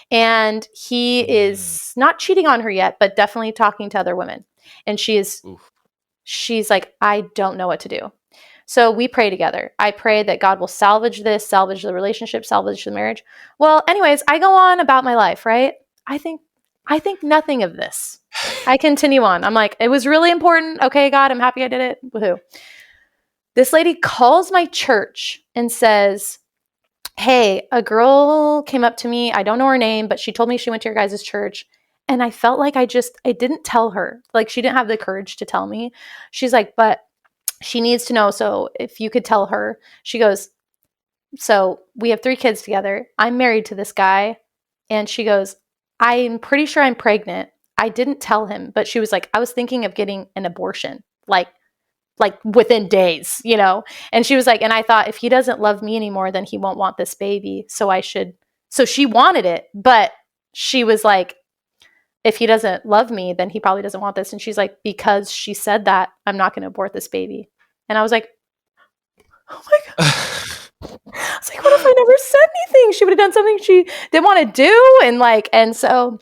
And he Mm. is not cheating on her yet, but definitely talking to other women. And Oof. she's like, I don't know what to do. So we pray together. I pray that God will salvage this, salvage the relationship, salvage the marriage. Well, anyways, I go on about my life, right? I think I think nothing of this. I continue on. I'm like, it was really important. Okay, God, I'm happy I did it. Woohoo. This lady calls my church and says, hey, a girl came up to me. I don't know her name, but she told me she went to your guys' church. And I felt like I didn't tell her. Like she didn't have the courage to tell me. She's like, but she needs to know. So if you could tell her, she goes, so we have 3 kids together. I'm married to this guy. And she goes, I'm pretty sure I'm pregnant. I didn't tell him, but she was like, I was thinking of getting an abortion. Like within days, you know? And she was like, and I thought if he doesn't love me anymore, then he won't want this baby. So she wanted it, but she was like, if he doesn't love me, then he probably doesn't want this. And she's like, because she said that, I'm not going to abort this baby. And I was like, oh my God. I was like, what if I never said anything? She would have done something she didn't want to do. And so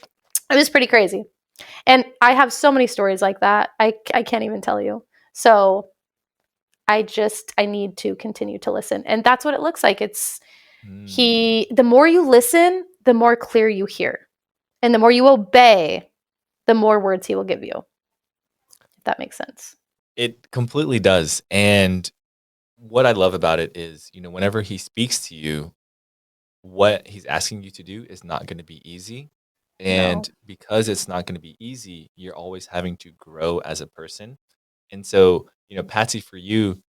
it was pretty crazy. And I have so many stories like that. I can't even tell you. So I need to continue to listen. And that's what it looks like. It's Mm. the more you listen, the more clear you hear. And the more you obey, the more words he will give you. If that makes sense. It completely does. And what I love about it is, whenever he speaks to you, what he's asking you to do is not going to be easy. No. And because it's not going to be easy, you're always having to grow as a person. And so, Patsy, for you,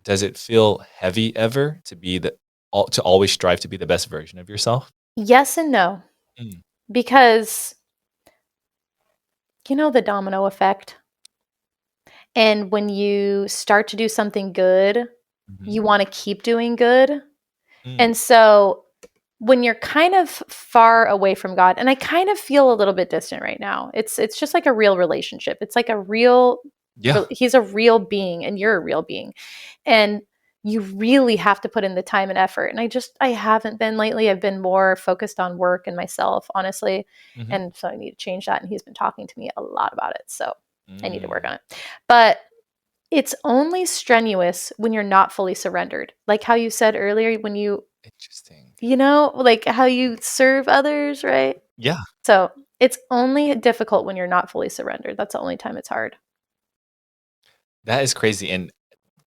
does it feel heavy ever to be to always strive to be the best version of yourself? Yes and no. Mm. Because you know the domino effect. And when you start to do something good, Mhm. you want to keep doing good. Mm. And so when you're kind of far away from God, and I kind of feel a little bit distant right now. It's just like a real relationship. It's like a real Yeah. he's a real being and you're a real being. And you really have to put in the time and effort. And I haven't been lately. I've been more focused on work and myself, honestly. Mhm. And so I need to change that. And he's been talking to me a lot about it. So I need to work Mm. on it. But it's only strenuous when you're not fully surrendered. Like how you said earlier, when Interesting. like how you serve others, right? Yeah. So it's only difficult when you're not fully surrendered. That's the only time it's hard. That is crazy. And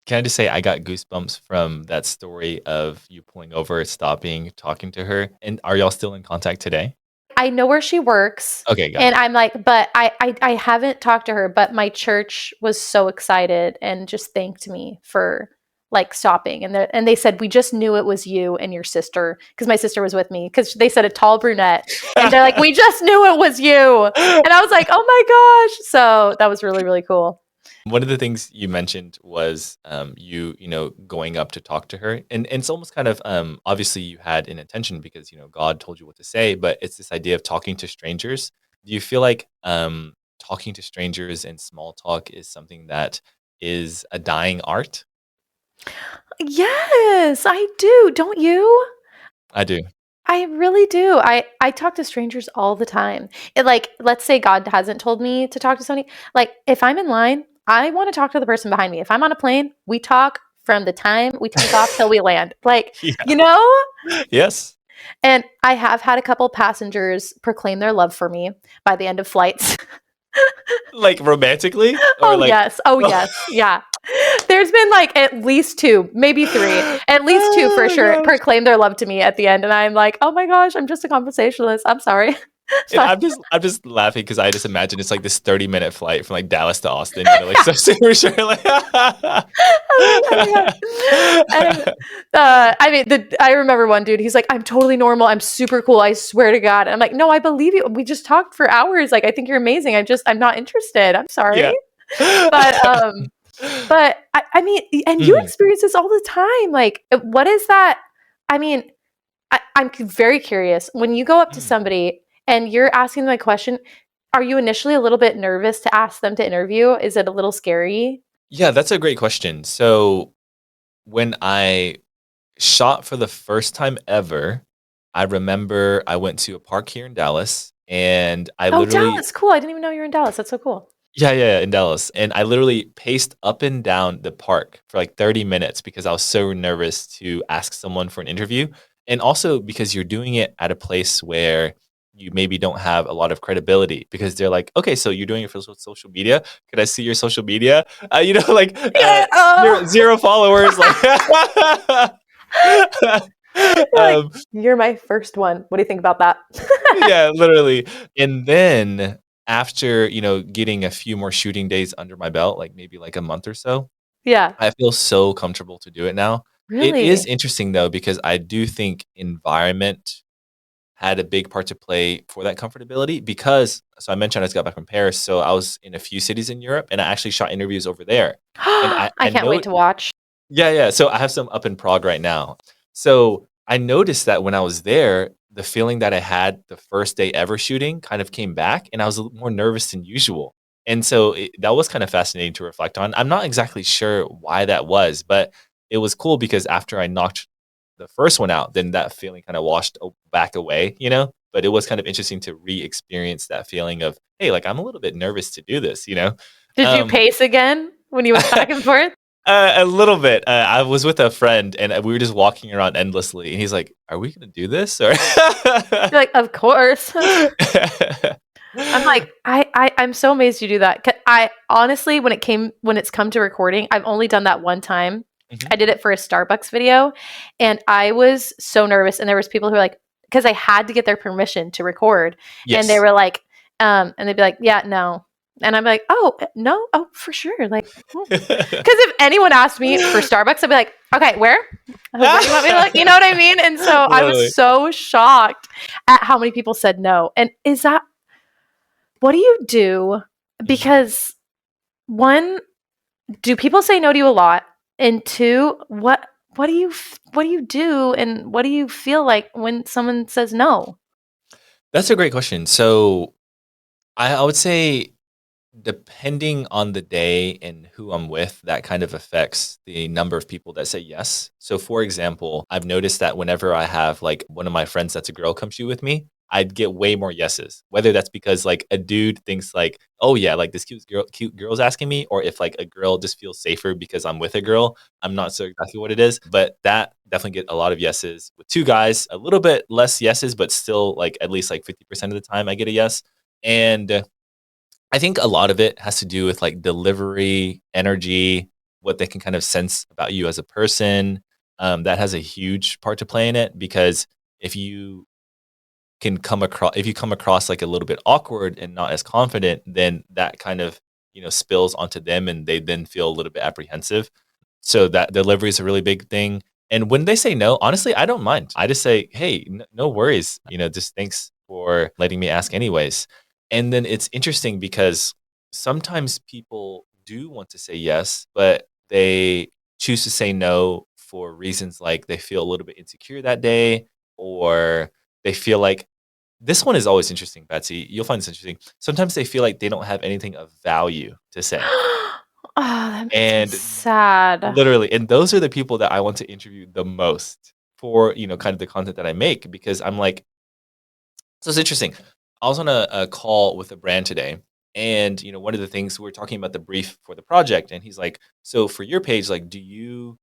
can I just say I got goosebumps from that story of you pulling over, stopping, talking to her. And are y'all still in contact today? I know where she works, Okay, got and it. I'm like, but I haven't talked to her, but my church was so excited and just thanked me for like stopping. And they said, we just knew it was you and your sister because my sister was with me because they said a tall brunette. And they're like, we just knew it was you. And I was like, oh my gosh. So that was really, really cool. One of the things you mentioned was you going up to talk to her, and it's almost kind of obviously you had an intention because God told you what to say, but it's this idea of talking to strangers. Do you feel like talking to strangers and small talk is something that is a dying art? Yes, I do. Don't you? I do. I really do. I talk to strangers all the time. Like, let's say God hasn't told me to talk to somebody. Like, if I'm in line, I want to talk to the person behind me. If I'm on a plane, we talk from the time we take off till we land. Like, Yeah. you know? Yes. And I have had a couple passengers proclaim their love for me by the end of flights. Like romantically, or Oh, like. yes. Oh, yes. Yeah. There's been like at least two, maybe three, at least two for Oh my sure gosh. proclaim their love to me at the end. And I'm like, oh my gosh, I'm just a conversationalist. I'm sorry. It's And fine. I'm just laughing because I just imagine it's like this 30-minute flight from like Dallas to Austin, like so super sure like Oh my gosh. And I mean, I remember one dude, he's like, I'm totally normal. I'm super cool. I swear to God. And I'm like, no, I believe you. We just talked for hours. Like, I think you're amazing. I'm not interested. I'm sorry. Yeah. But, um, but I mean, and you Mm, experience this all the time. Like, what is that? I mean, I'm very curious. When you go up to mm. somebody and you're asking them a question, are you initially a little bit nervous to ask them to interview? Is it a little scary? Yeah, that's a great question. So when I shot for the first time ever, I remember I went to a park here in Dallas, and I Oh, literally. Dallas. Cool. I didn't even know you were in Dallas. That's so cool. Yeah, yeah, yeah, in Dallas, and I literally paced up and down the park for, like, 30 minutes because I was so nervous to ask someone for an interview, and also because you're doing it at a place where you maybe don't have a lot of credibility because they're like, "Okay, so you're doing it for social media? Could I see your social media?" Like, Yeah. 0 followers, like You're like, um, you're my first one. What do you think about that? yeah, literally. And then after, getting a few more shooting days under my belt, like maybe like a month or so, Yeah. I feel so comfortable to do it now. It is Really? interesting though, because I do think environment had a big part to play for that comfortability because so I mentioned I just got back from Paris. So I was in a few cities in Europe and I actually shot interviews over there. And I I can't know. wait to watch. Yeah, yeah. So I have some up in Prague right now. So I noticed that when I was there, the feeling that I had the first day ever shooting kind of came back, and I was a little more nervous than usual. And so that was kind of fascinating to reflect on. I'm not exactly sure why that was, but it was cool because after I knocked the first one out, then that feeling kind of washed back away, but it was kind of interesting to re-experience that feeling of, hey, like I'm a little bit nervous to do this, you know? Did you Um, pace again when you went back and forth? a little bit. I was with a friend and we were just walking around endlessly, and he's like, "Are we gonna do this?" Or You're like, of course. I'm like, I'm so amazed you do that. I honestly, when it's come to recording, I've only done that one time. Mhm. I did it for a Starbucks video, and I was so nervous. And there was people who were like, because I had to get their permission to record, and they Yes. were like, and they'd be like, yeah, no, and I'm like, oh no, oh for sure, like, because if anyone asked me for Starbucks, I'd be like, okay, where? Where do you want me to look? You know what I mean? And so I was Totally. so shocked at how many people said no. And is that what do you do? Mhm. Because one, do people say no to you a lot? And two, what do you do and what do you feel like when someone says no? That's a great question. So I would say depending on the day and who I'm with, that kind of affects the number of people that say yes. So, for example, I've noticed that whenever I have like one of my friends that's a girl come shoot with me, I'd get way more yeses. Whether that's because like a dude thinks like, oh yeah, like this cute girl's asking me, or if like a girl just feels safer because I'm with a girl. I'm not sure exactly what it is, but that definitely get a lot of yeses. With two guys, a little bit less yeses, but still like at least like 50% of the time I get a yes. And I think a lot of it has to do with like delivery, energy, what they can kind of sense about you as a person. That has a huge part to play in it because if you if you come across like a little bit awkward and not as confident, then that kind of spills onto them, and they then feel a little bit apprehensive. So that delivery is a really big thing. And when they say no, honestly, I don't mind. I just say, hey, no worries. Just thanks for letting me ask anyways. And then it's interesting because sometimes people do want to say yes, but they choose to say no for reasons like they feel a little bit insecure that day, or they feel like this one is always interesting, Betsy. You'll find this interesting. Sometimes they feel like they don't have anything of value to say. Oh, that makes me And sad. literally, and those are the people that I want to interview the most for, kind of the content that I make because I'm like, so it's interesting. I was on a call with a brand today, and one of the things we were talking about the brief for the project, and he's like, so for your page, like, do you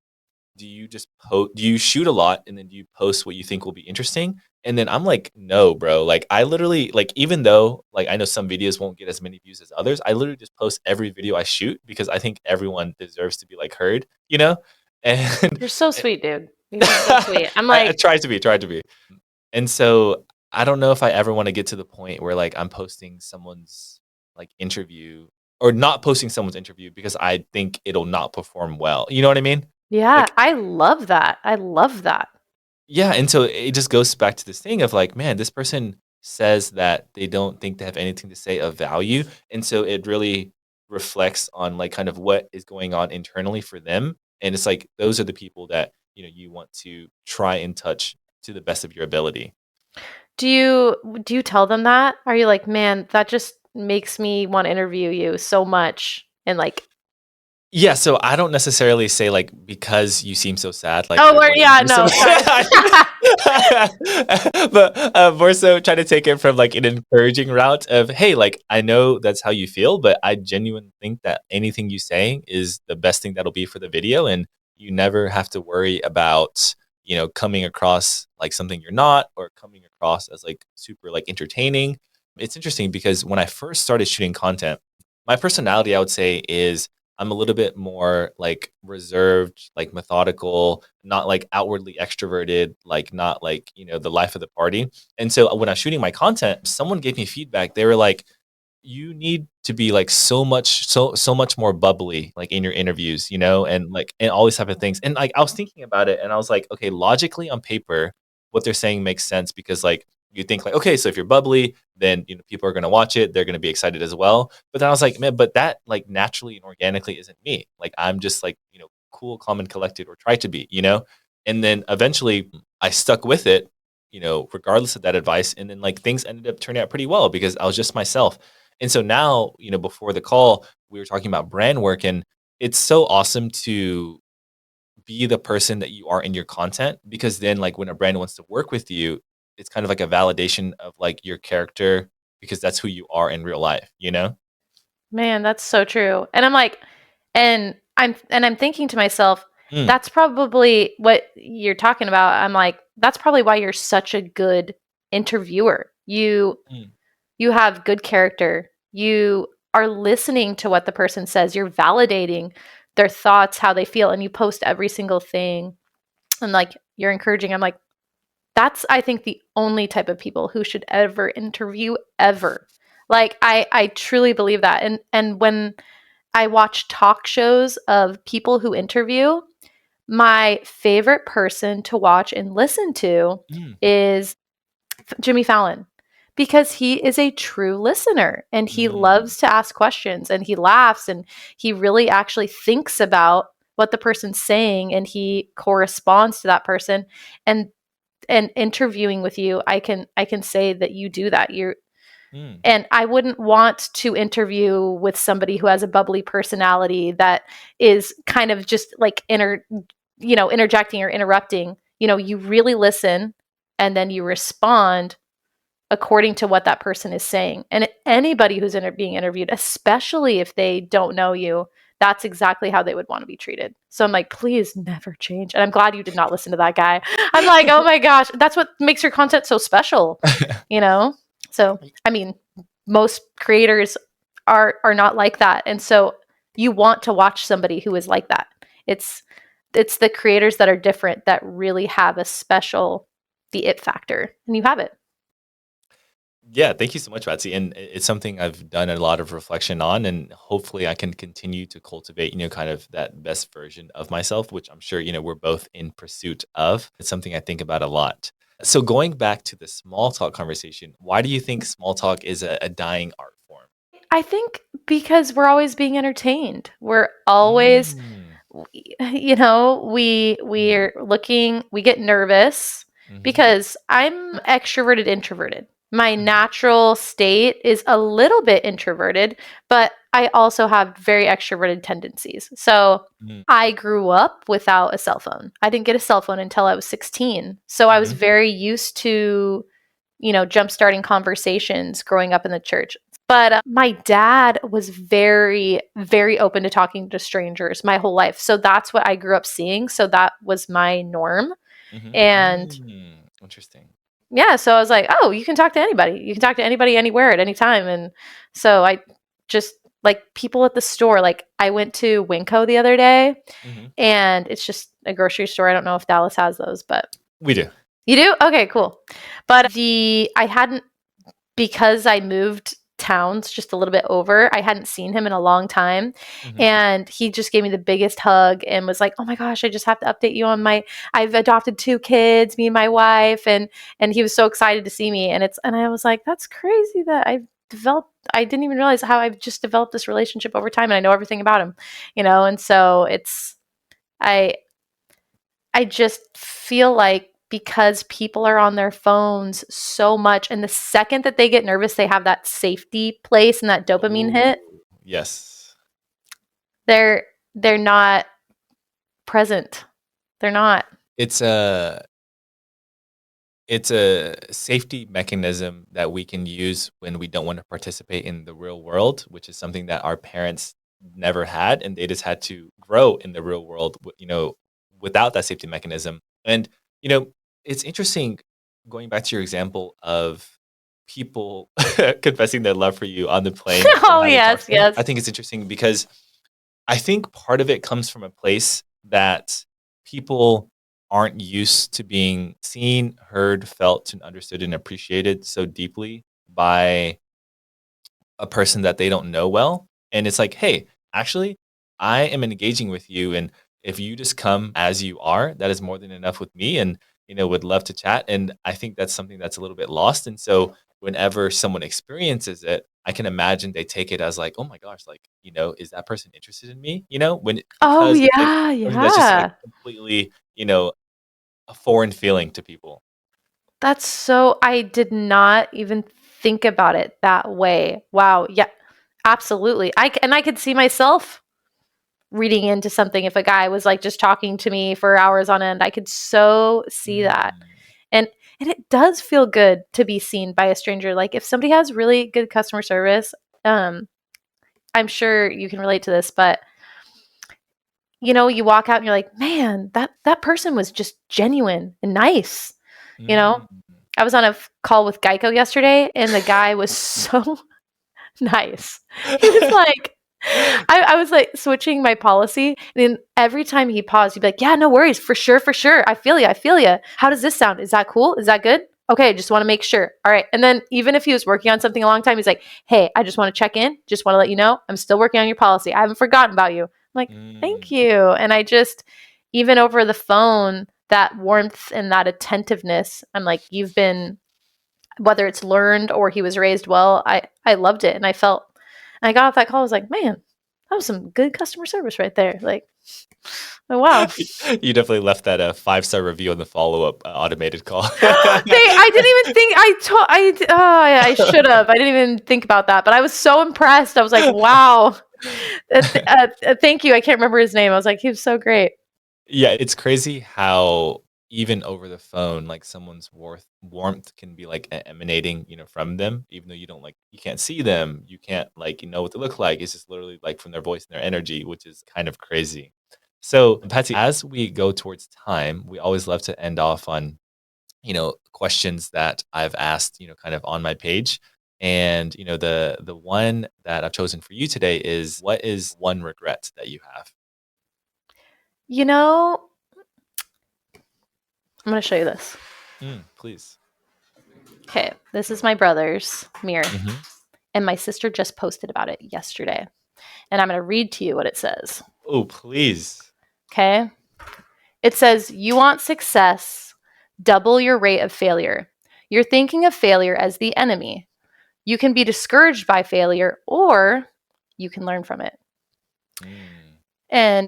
just post do you shoot a lot and then do you post what you think will be interesting? And then I'm like, no, bro. Like I literally like even though like I know some videos won't get as many views as others, I literally just post every video I shoot because I think everyone deserves to be like heard, you know? And You're so sweet, dude. You're so sweet. I'm I like, tried to be. And so I don't know if I ever want to get to the point where like I'm posting someone's like interview or not posting someone's interview because I think it'll not perform well. You know what I mean? yeah, Like I love that. I love that. yeah, and so it just goes back to this thing of like, man, this person says that they don't think they have anything to say of value, and so it really reflects on like kind of what is going on internally for them, and it's like those are the people that you want to try and touch to the best of your ability. Do you tell them that? Are you like, man, that just makes me want to interview you so much? And like, Yeah, so I don't necessarily say, like, because you seem so sad, like, oh, I or wanna yeah, interview no, someone. sorry. But, more so trying to take it from, like, an encouraging route of, "Hey, like, I know that's how you feel, but I genuinely think that anything you say is the best thing that'll be for the video, and you never have to worry about, coming across like something you're not or coming across as, like, super, like, entertaining." It's interesting because when I first started shooting content, my personality, I would say, is I'm a little bit more like reserved, like methodical, not like outwardly extroverted, like not like, the life of the party. And so when I was shooting my content, someone gave me feedback. They were like, you need to be like so much more bubbly like in your interviews, and like and all these type of things. And like I was thinking about it and I was like, okay, logically on paper, what they're saying makes sense because like you think like, okay, so if you're bubbly, then people are gonna watch it, they're gonna be excited as well. But then I was like, man, but that like naturally and organically isn't me. Like I'm just like, cool, calm, and collected, or try to be. And then eventually I stuck with it, regardless of that advice. And then like things ended up turning out pretty well because I was just myself. And so now, before the call, we were talking about brand work, and it's so awesome to be the person that you are in your content because then, like, when a brand wants to work with you, it's kind of like a validation of like your character because that's who you are in real life, you know? Man, that's so true. And I'm thinking to myself, Mm, that's probably what you're talking about. I'm like, that's probably why you're such a good interviewer. mm, You have good character. You are listening to what the person says. You're validating their thoughts, how they feel, and you post every single thing. And like you're encouraging. I'm like, that's I think the only type of people who should ever interview ever. Like I truly believe that. And when I watch talk shows of people who interview, my favorite person to watch and listen to mm, is Jimmy Fallon because he is a true listener and he mm, loves to ask questions and he laughs and he really actually thinks about what the person's saying and he corresponds to that person and interviewing with you I can say that you do that. You're mm, and I wouldn't want to interview with somebody who has a bubbly personality that is kind of just like interjecting or interrupting. You really listen and then you respond according to what that person is saying. And anybody who's being interviewed, especially if they don't know you, that's exactly how they would want to be treated. So I'm like, please never change. And I'm glad you did not listen to that guy. I'm like, oh my gosh, that's what makes your content so special, you know? So, I mean, most creators are not like that. And so you want to watch somebody who is like that. It's it's the creators that are different that really have a special the it factor. And you have it. Yeah, thank you so much, Patsy. And it's something I've done a lot of reflection on, and hopefully I can continue to cultivate, kind of that best version of myself, which I'm sure, we're both in pursuit of. It's something I think about a lot. So going back to the small talk conversation, why do you think small talk is a dying art form? I think because we're always being entertained. We're always Mm, mm, we get nervous mhm, because I'm extroverted introverted. My natural state is a little bit introverted, but I also have very extroverted tendencies. So mhm, I grew up without a cell phone. I didn't get a cell phone until I was 16. So I was mhm, very used to jump starting conversations growing up in the church. But my dad was very, very open to talking to strangers my whole life. So that's what I grew up seeing. So that was my norm. mhm, And Interesting. yeah, so I was like, oh, you can talk to anybody. You can talk to anybody anywhere at any time. And so I just like people at the store. Like I went to Winco the other day Mhm. and it's just a grocery store. I don't know if Dallas has those, but We do. you do? Okay, cool. But I hadn't because I moved towns just a little bit over, I hadn't seen him in a long time. Mhm. And he just gave me the biggest hug and was like, "Oh my gosh, I just have to update you on I've adopted two kids, me and my wife." And he was so excited to see me. And I was like, that's crazy that I didn't even realize how I've just developed this relationship over time and I know everything about him. And so I I just feel like because people are on their phones so much, and the second that they get nervous, they have that safety place and that dopamine Oh, hit. yes. They're they're not present. They're not. It's a it's a safety mechanism that we can use when we don't want to participate in the real world, which is something that our parents never had, and they just had to grow in the real world, without that safety mechanism. And you know, it's interesting going back to your example of people confessing their love for you on the plane and Oh having talked yes, to them. I yes. think it's interesting because I think part of it comes from a place that people aren't used to being seen, heard, felt, and understood and appreciated so deeply by a person that they don't know well. And it's like, hey, actually, I am engaging with you. And if you just come as you are, that is more than enough with me. And, would love to chat. And I think that's something that's a little bit lost. And so whenever someone experiences it, I can imagine they take it as like, oh my gosh, like, is that person interested in me? Oh Because it's like yeah, something that's just like yeah. completely, a foreign feeling to people. That's so I did not even think about it that way. Wow. Yeah. Absolutely. And I could see myself reading into something if a guy was like just talking to me for hours on end. I could so see that. Mm. And And it does feel good to be seen by a stranger. Like if somebody has really good customer service, I'm sure you can relate to this, but you walk out and you're like, man, that person was just genuine and nice. You know, Mm. I was on a call with Geico yesterday, and the guy was so nice. He was like, I was like switching my policy, and then every time he paused, he'd be like, "Yeah, no worries, for sure, for sure. I feel you, I feel you. How does this sound? Is that cool? Is that good? Okay, just want to make sure. All right." And then even if he was working on something a long time, he's like, "Hey, I just want to check in. Just want to let you know I'm still working on your policy. I haven't forgotten about you." I'm like, "Thank Mm. you." And I just, even over the phone, that warmth and that attentiveness, I'm like, you've been, whether it's learned or he was raised well, I loved it. And I got off that call, I was like, man, that was some good customer service right there. Like, oh wow. You definitely left that a 5-star review on the follow-up automated call. I didn't even think I should have. I didn't even think about that, but I was so impressed. I was like, wow. Thank you. I can't remember his name. I was like, he was so great. Yeah, it's crazy how even over the phone, like someone's warmth can be like emanating, from them, even though you can't see them, you can't what they look like. It's just literally like from their voice and their energy, which is kind of crazy. So, Patsy, as we go towards time, we always love to end off on, questions that I've asked, kind of on my page. And, the one that I've chosen for you today is, what is one regret that you have? You know, I'm going to show you this. Please. Okay, this is my brother's mirror, Hmm. and my sister just posted about it yesterday. And I'm going to read to you what it says. Oh, please. Okay. It says, you want success, double your rate of failure. You're thinking of failure as the enemy. You can be discouraged by failure, or you can learn from it. Mm. And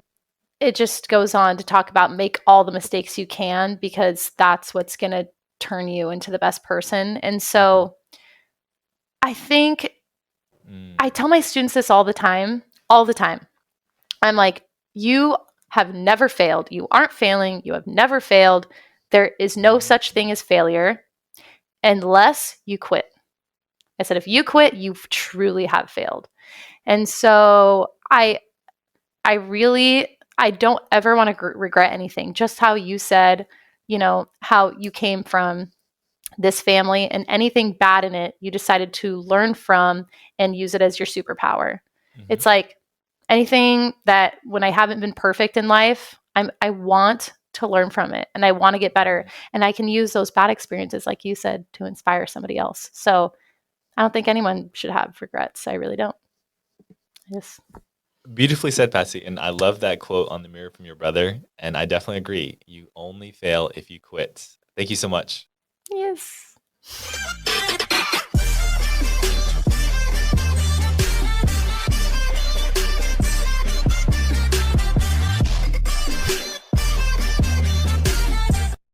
it just goes on to talk about make all the mistakes you can, because that's what's going to turn you into the best person. And so I think I Mm. tell my students this all the time, all the time. I'm like, you have never failed. You aren't failing. You have never failed. There is no such thing as failure unless you quit. I said, if you quit, you truly have failed. And so I don't ever want to regret anything. Just how you said, how you came from this family and anything bad in it, you decided to learn from and use it as your superpower. Mhm. It's like anything that when I haven't been perfect in life, I want to learn from it and I want to get better. And I can use those bad experiences, like you said, to inspire somebody else. So I don't think anyone should have regrets. I really don't. Yes. Beautifully said, Patsy. And I love that quote on the mirror from your brother. And I definitely agree. You only fail if you quit. Thank you so much. Yes.